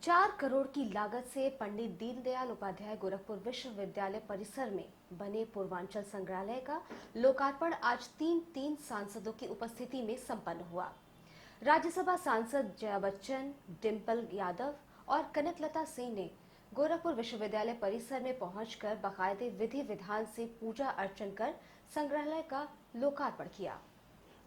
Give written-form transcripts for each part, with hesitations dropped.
4 करोड़ की लागत से पंडित दीनदयाल उपाध्याय गोरखपुर विश्वविद्यालय परिसर में बने पूर्वांचल संग्रहालय का लोकार्पण आज तीन सांसदों की उपस्थिति में संपन्न हुआ। राज्यसभा सांसद जया बच्चन, डिम्पल यादव और कनकलता सिंह ने गोरखपुर विश्वविद्यालय परिसर में पहुंचकर बाकायदे विधि विधान से पूजा अर्चन कर संग्रहालय का लोकार्पण किया।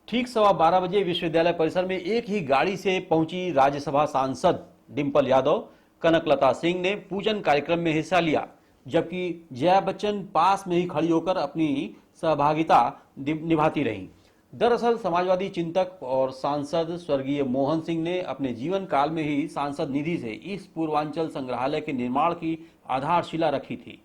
ठीक 12:15 बजे विश्वविद्यालय परिसर में एक ही गाड़ी से पहुंची राज्यसभा सांसद डिम्पल यादव, कनकलता सिंह ने पूजन कार्यक्रम में हिस्सा लिया, जबकि जया बच्चन पास में ही खड़ी होकर अपनी सहभागिता निभाती रहीं। दरअसल समाजवादी चिंतक और सांसद स्वर्गीय मोहन सिंह ने अपने जीवन काल में ही सांसद निधि से इस पूर्वांचल संग्रहालय के निर्माण की आधारशिला रखी थी।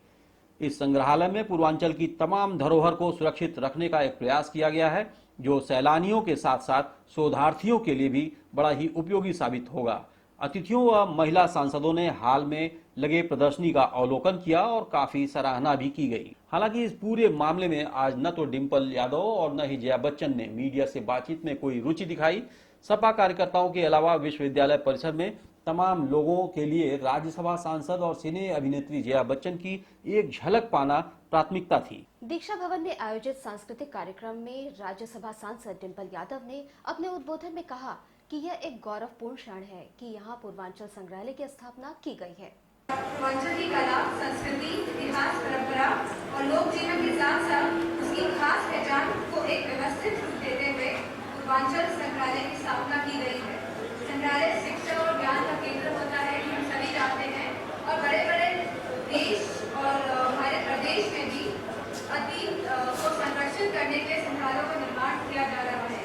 इस संग्रहालय में पूर्वांचल की तमाम धरोहर को सुरक्षित रखने का एक प्रयास किया गया है, जो सैलानियों के साथ साथ शोधार्थियों के लिए भी बड़ा ही उपयोगी साबित होगा। अतिथियों व महिला सांसदों ने हाल में लगे प्रदर्शनी का अवलोकन किया और काफी सराहना भी की गई। हालांकि इस पूरे मामले में आज न तो डिम्पल यादव और न ही जया बच्चन ने मीडिया से बातचीत में कोई रुचि दिखाई। सपा कार्यकर्ताओं के अलावा विश्वविद्यालय परिसर में तमाम लोगों के लिए राज्यसभा सांसद और सिने अभिनेत्री जया बच्चन की एक झलक पाना प्राथमिकता थी। दीक्षा भवन में आयोजित सांस्कृतिक कार्यक्रम में राज्यसभा सांसद डिम्पल यादव ने अपने उद्बोधन में कहा कि यह एक गौरवपूर्ण क्षण है कि यहाँ पूर्वांचल संग्रहालय की स्थापना की गई है। पूर्वांचल की कला, संस्कृति, इतिहास, परंपरा और लोक जीवन के साथ साथ उसकी खास पहचान को एक व्यवस्थित रूप देते हुए पूर्वांचल संग्रहालय की स्थापना की गई है। संग्रहालय शिक्षा और ज्ञान का केंद्र होता है, हम सभी जानते हैं, और बड़े बड़े देश और हमारे प्रदेश में भी अतीत को संरक्षित करने के संग्रहालयों का निर्माण किया जा रहा है।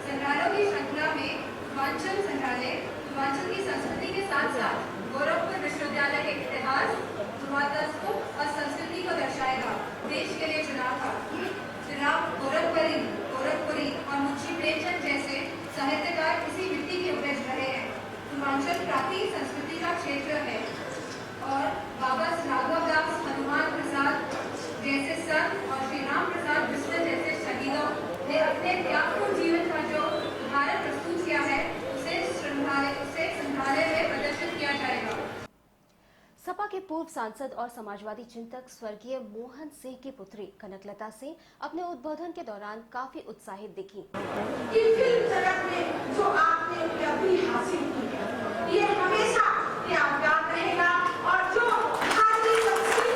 संग्रहालयों की श्रृंखला में पूर्वांचल संग्रहालय पूर्वांचल की संस्कृति के साथ साथ गोरखपुर विश्वविद्यालय के इतिहास, पुरातत्व और संस्कृति को दर्शाएगा। देश के लिए चुनाव गोरखपुरी और मुंशी प्रेमचंद जैसे साहित्यकार इसी मिट्टी के उपज रहे हैं। पूर्वांचल प्राचीन संस्कृति का क्षेत्र है और बाबा राघव दास, हनुमान प्रसाद जैसे संत और श्री राम प्रसाद बिस्मिल जैसे शहीदों ने अपने त्यागपूर्ण जीवन का जो उदाहरण प्रस्तुत किया है, उसे संग्रहालय में प्रदर्शित किया जाएगा। सपा के पूर्व सांसद और समाजवादी चिंतक स्वर्गीय मोहन सिंह की पुत्री कनकलता सिंह अपने उद्बोधन के दौरान काफी उत्साहित दिखी। फिल्म जगत में जो आपने उपलब्धि हासिल की है, ये हमेशा यादगार रहेगा और जो भारतीय संस्कृति,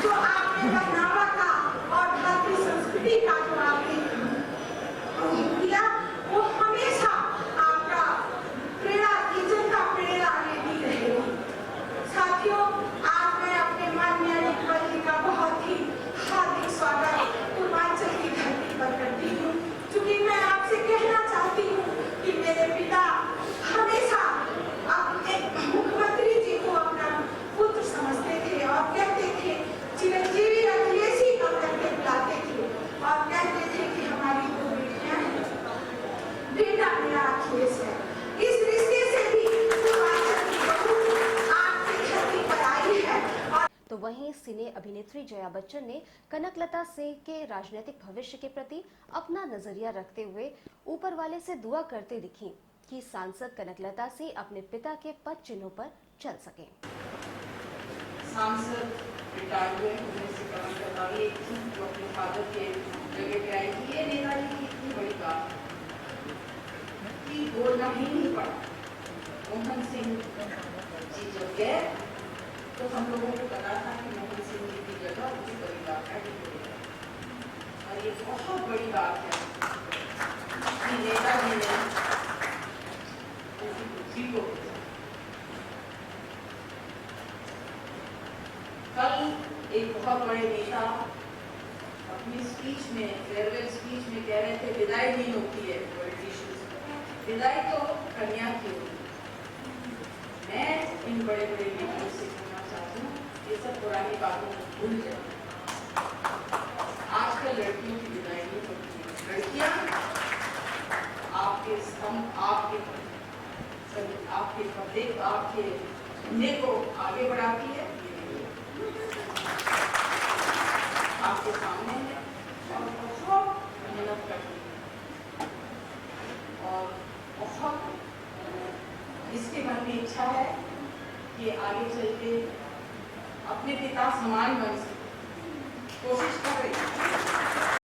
जो आपने पहनावा का और भारतीय संस्कृति का जो आपने किया, वो हमेशा आपका प्रेरणा देती रहेगी। साथियों, आज मैं अपने माननीय डिम्पल जी का बहुत ही हार्दिक स्वागत पूर्वांचल की धरती पर करती हूँ, क्योंकि मैं आपसे कहना चाहती हूँ कि मेरे पिता हमेशा अपने मुख्यमंत्री जी को अपना पुत्र समझते थे और कहते थे चिरंजीवी अखिलेशी का करके बुलाते थे और कहते थे कि हमारी दो बेटियां हैं, बेटा मेरा अखिलेश है। इस रिश्ते से भी पूर्वांचल की बहू आपकी धरती पर आई है। तो वहीं सिने अभिनेत्री जया बच्चन ने कनकलता सिंह के राजनीतिक भविष्य के प्रति अपना नजरिया रखते हुए ऊपर वाले से दुआ करते दिखी कि सांसद कनकलता सिंह अपने पिता के पद चिन्हों पर चल सके। सांसद रिटायर हुए, कनकलता भी एक थी जो अपने फादर के जगह पे आई थी। ये नेताजी की इतनी बड़ी बात कि बोलना ही नहीं पड़ा। मोहन सिंह जी जब गए तो हम लोगों को पता था कि मोहन सिंह जी की जगह उसी परिवार का ही होगा, और ये बहुत बड़ी बात है कि नेताजी ने उसी पुत्री को। कल एक बहुत बड़े नेता अपनी स्पीच में, फेयरवेल स्पीच में कह रहे थे विदाई नहीं होती है पॉलिटिशियंस, विदाई तो कन्या की होती। मैं इन बड़े बड़े नेताओं से कहना चाहती हूँ, ये सब पुरानी बातों को भूल जाए। आजकल लड़कियों की विदाई नहीं होती है। लड़कियां आपके स्तंभ, आपके कपड़े, आपके धंधे को आगे बढ़ाती है। आपके सामने है और बहुत मेहनत करती है और बहुत इसके मन में इच्छा है कि आगे चल के अपने पिता समान बन सके, कोशिश कर रही है।